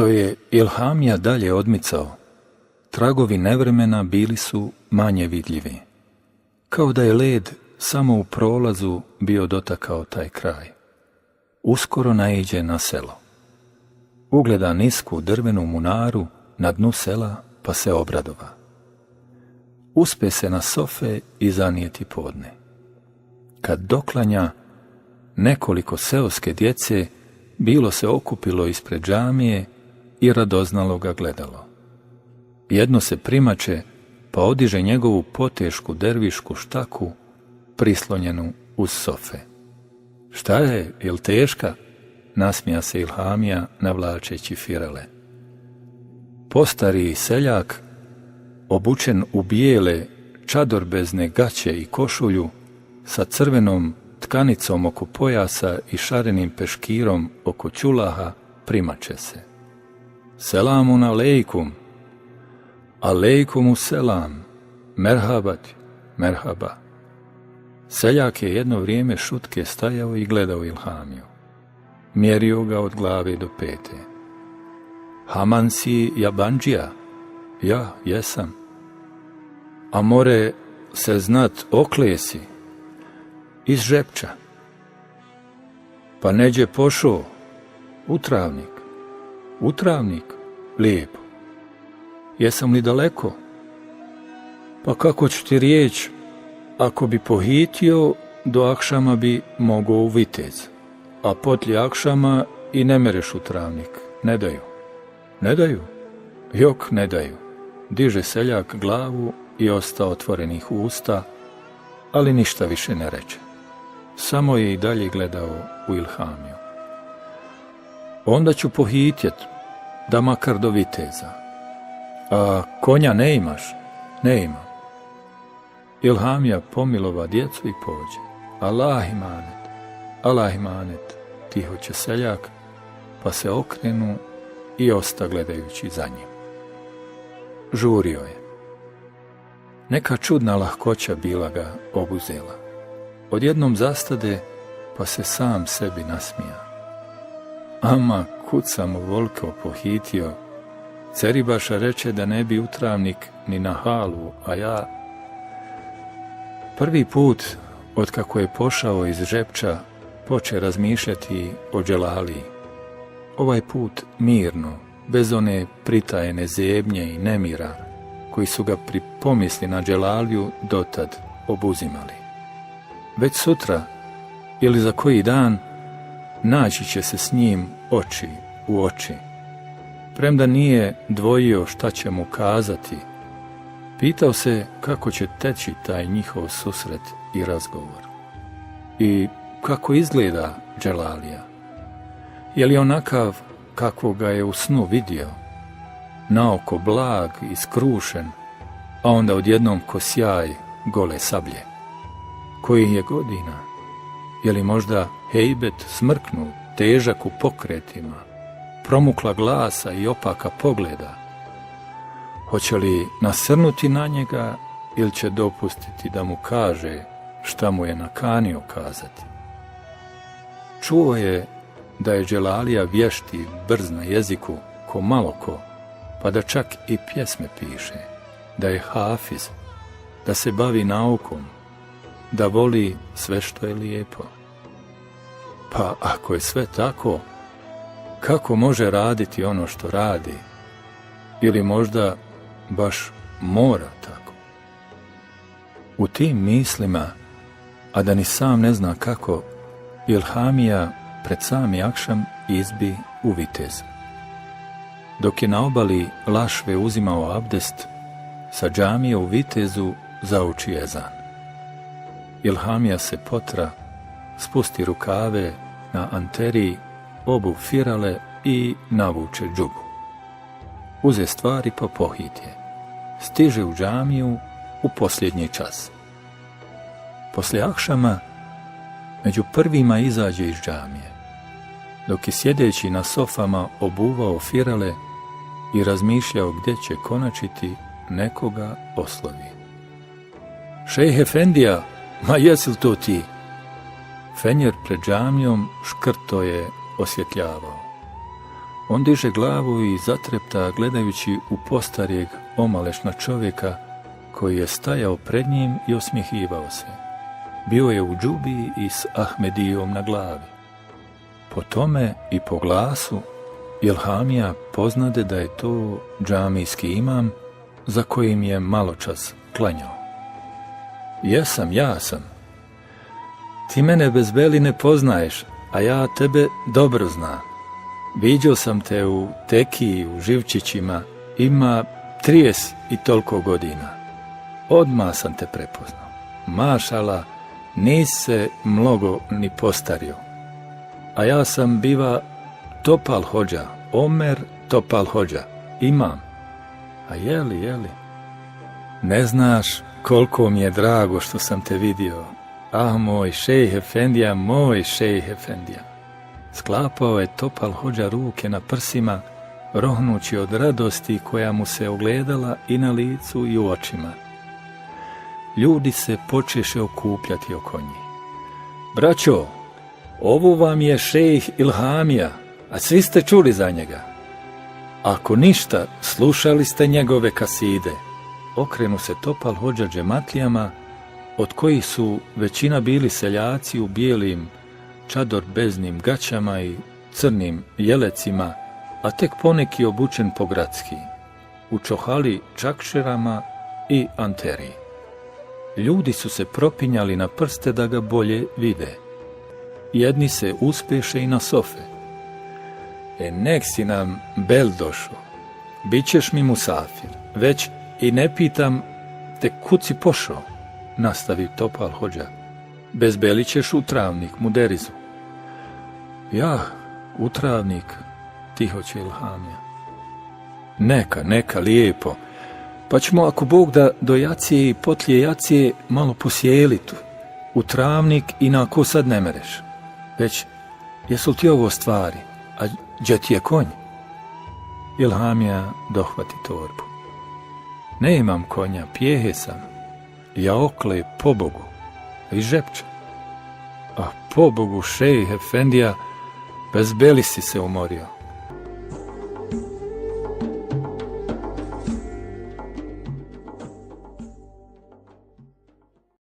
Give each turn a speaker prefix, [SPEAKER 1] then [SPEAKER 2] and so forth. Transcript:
[SPEAKER 1] Što je Ilhamija dalje odmicao, tragovi nevremena bili su manje vidljivi, kao da je led samo u prolazu bio dotakao taj kraj. Uskoro naiđe na selo. Ugleda nisku drvenu munaru na dnu sela, pa se obradova. Uspe se na sofe i zanijeti podne. Kad doklanja, nekoliko seoske djece bilo se okupilo ispred džamije i radoznalo ga gledalo. Jedno se primače, pa odiže njegovu potešku dervišku štaku, prislonjenu uz sofe. Šta je, jel teška? Nasmija se Ilhamija navlačeći firale. Postari seljak, obučen u bijele, čadorbezne gaće i košulju, sa crvenom tkanicom oko pojasa i šarenim peškirom oko ćulaha, primače se. Selamun alejkum. Alejkumu selam. Merhabati, merhaba. Seljak je jedno vrijeme šutke stajao i gledao Ilhamiju. Mjerio ga od glave do pete. Haman si jabanđija? Ja, jesam. A more se znat oklesi? Iz Žepča. Pa neđe pošao? Utravnik. Utravnik? Lijepo. Jesam li daleko? Pa kako ću ti riječ, ako bi pohitio, do akšama bi mogao u Vitez, a potlije akšama i ne mereš u Travnik. Ne daju. Ne daju? Jok, ne daju. Diže seljak glavu i osta otvorenih usta, ali ništa više ne reče. Samo je i dalje gledao u Ilhamiju. Onda ću pohitjet, da makar do Viteza. A konja ne imaš? Ne imam. Ilhamija pomilova djecu i pođe. Allah imanet, tiho će seljak, pa se okrenu i osta gledajući za njim. Žurio je. Neka čudna lahkoća bila ga obuzela. Odjednom zastade, pa se sam sebi nasmija. Ama, kud sam ovoliko pohitio, Ceribaša reče da ne bi utravnik ni na halu, a ja... Prvi put, otkako je pošao iz Žepča, poče razmišljati o Dželaliji. Ovaj put mirno, bez one pritajene zebnje i nemira, koji su ga pri pomisli na Dželaliju dotad obuzimali. Već sutra, ili za koji dan, naći će se s njim oči u oči. Premda nije dvojio šta će mu kazati, pitao se kako će teći taj njihov susret i razgovor. I kako izgleda Dželalija? Je li onakav kakvog ga je u snu vidio? Naoko blag i skrušen, a onda odjednom ko sjaj gole sablje. Koji je godina? Je li možda hejbet smrknut, težak u pokretima, promukla glasa i opaka pogleda? Hoće li nasrnuti na njega ili će dopustiti da mu kaže šta mu je nakanio kazati? Čuo je da je Dželalija vješt i brz na jeziku ko malo ko, pa da čak i pjesme piše, da je hafiz, da se bavi naukom, da voli sve što je lijepo. Pa ako je sve tako, kako može raditi ono što radi? Ili možda baš mora tako? U tim mislima, a da ni sam ne zna kako, Ilhamija pred sami akšam izbi u Vitez. Dok je na obali Lašve uzimao abdest, sa džamije u Vitezu zauči ezan. Ilhamija se potra, spusti rukave na anteriji, obu firale i navuče džubu. Uze stvari pa pohitje. Stiže u džamiju u posljednji čas. Poslije akšama među prvima izađe iz džamije. Dok je sjedeći na sofama obuvao firale i razmišljao gdje će konačiti, nekoga oslovi. Šejh Efendija, ma jesi li to ti? Fenjer pred džamijom škrto je osvjetljavao. On diže glavu i zatrepta gledajući u postarijeg omalešna čovjeka koji je stajao pred njim i osmjehivao se. Bio je u džubi i s Ahmedijom na glavi. Po tome i po glasu Ilhamija poznade da je to džamijski imam za kojim je maločas klanjao. Jesam, ja sam. Ti mene bez beli ne poznaješ, a ja tebe dobro znam. Viđao sam te u Tekiji, u Živčićima, ima 30 i toliko godina. Odmah sam te prepoznao. Mašala, nisi se mnogo ni postario. A ja sam biva Topal Hodža, Omer Topal Hodža, imam. A jeli? Ne znaš koliko mi je drago što sam te vidio. Ah, moj šejh efendija, moj šejh efendija. Sklapao je Topal Hodža ruke na prsima, rohnući od radosti koja mu se ogledala i na licu i u očima. Ljudi se počeše okupljati oko njih. Braćo, ovo vam je šejh Ilhamija, a svi ste čuli za njega. Ako ništa, slušali ste njegove kaside. Okrenu se Topal Hodža džematlijama, od kojih su većina bili seljaci u bijelim čadorbeznim gaćama i crnim jelecima, a tek poneki obučen po gradski, u čohali čakšerama i anteri. Ljudi su se propinjali na prste da ga bolje vide. Jedni se uspeše i na sofe. Nek si nam bel došo, bit ćeš mi musafir, već i ne pitam te kud si pošao, nastavi Topal Hodža. Bez beli ćeš u travnik, muderizu. Ja, u travnik, tiho će Ilhamija. Neka, lijepo. Pa ćemo, ako Bog da, do jacije i potlije jacije malo posjelitu. U travnik i na ko sad ne mereš. Već, jesu li ti ovo stvari? A gdje ti je konj? Ilhamija dohvati torbu. Ne imam konja, pjehe sam. Ja okle, pobogu. I žepča. A pobogu, šejh efendija, bez beli si se umorio.